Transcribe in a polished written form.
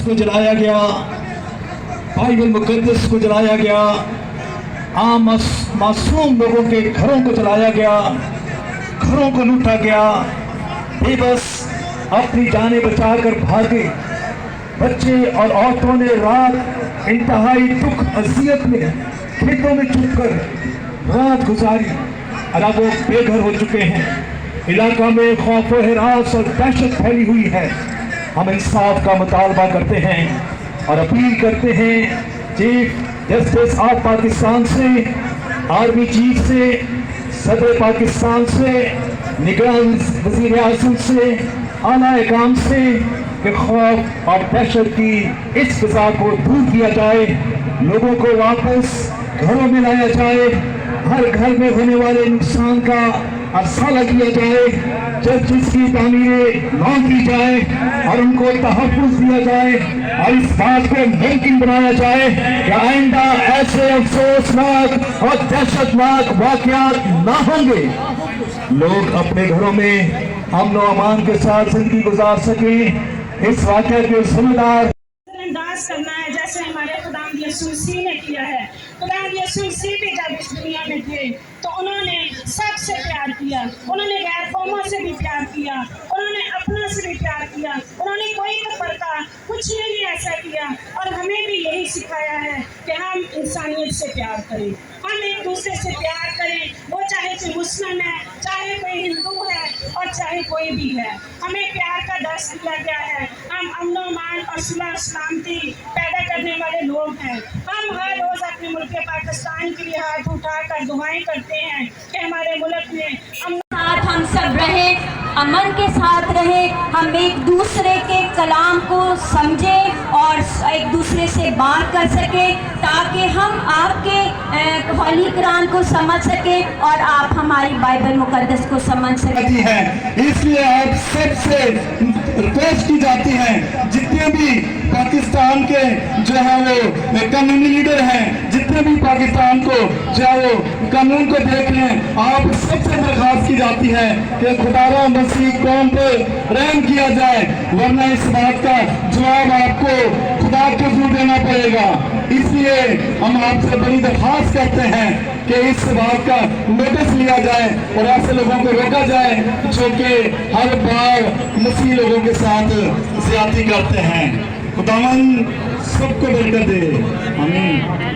को जलाया गया, बाइबल मुकद्दस को जलाया गया, आम मासूम लोगों के घरों को जलाया गया, घरों को लूटा गया, बेबस अपनी जानें बचाकर भागे। बच्चे और औरतों ने रात इंतहाई दुख अजियत में खेतों में छुपकर रात गुजारी। अब वो बेघर हो चुके हैं, इलाका में खौफ व हिरास और दहशत फैली हुई है। हम इंसाफ का मुतालबा करते हैं और अपील करते हैं चीफ जस्टिस ऑफ पाकिस्तान से, आर्मी चीफ से, सदर पाकिस्तान से, निगरान वज़ीर आज़म से, आला इकाम से कि खौफ और दहशत की इस फिजा को दूर किया जाए, लोगों को वापस घरों में लाया जाए, हर घर में होने वाले नुकसान का अरसाला किया जाए, चर्चिस की तामीरें नौ की जाए और उनको तहफ़्फ़ुज़ दिया जाए और इस बात को मुमकिन बनाया जाए कि आइंदा ऐसे अफसोसनाक और दहशतनाक वाक़यात ना होंगे। लोग अपने घरों में अमन व अमान के साथ जिंदगी गुजार सकें। इस वाक़या के ज़िम्मेदार अंदाज करना है जैसे हमारे खुदावंद यीशु मसीह ने किया है। खुदावंद यीशु मसीह भी जब इस दुनिया में थे तो उन्होंने सबसे प्यार किया, उन्होंने गैर कौमों से भी प्यार किया, उन्होंने अपनों से भी प्यार किया, उन्होंने कोई तफरका कुछ नहीं ऐसा किया। और हमें भी यही सिखाया है कि हम इंसानियत से प्यार करें, हम एक दूसरे से प्यार करें, वो चाहे कोई मुस्लिम है, चाहे कोई हिंदू है और चाहे कोई भी है। हमें प्यार का दर्स दिया गया है। हम अमन व अमान और सुलह सलामती पैदा करने वाले लोग हैं। हम हर रोज़ अपने मुल्क पाकिस्तान के लिए हाथ उठाकर दुआएं करते हैं कि हमारे मुल्क में साथ हम सब रहे, अमन के साथ रहे, हम एक दूसरे के कलाम को समझें और एक दूसरे से बात कर सकें ताकि हम आपके होली कुरान को समझ सकें और आप हमारी बाइबल मुकद्दस को समझ सकें। इसलिए आप सबसे रिक्वेस्ट की जाती है, जितने भी पाकिस्तान के जो है वो कानूनी लीडर हैं, जितने भी पाकिस्तान को जो है वो कानून को देख रहे हैं, आप सबसे दरख्वास्त की जाती है कि खुदारा मसीह कौम पर रहम किया जाए, वरना इस बात का जवाब आपको खुदा को जरूर देना पड़ेगा। इसलिए हम आपसे बड़ी दरख्वास्त करते हैं कि इस बात का नोटिस लिया जाए और ऐसे लोगों को रोका जाए जो कि हर बार मसीह लोगों के साथ ज्यादती करते हैं। खुदावन सबको बरकत दे, आमीन।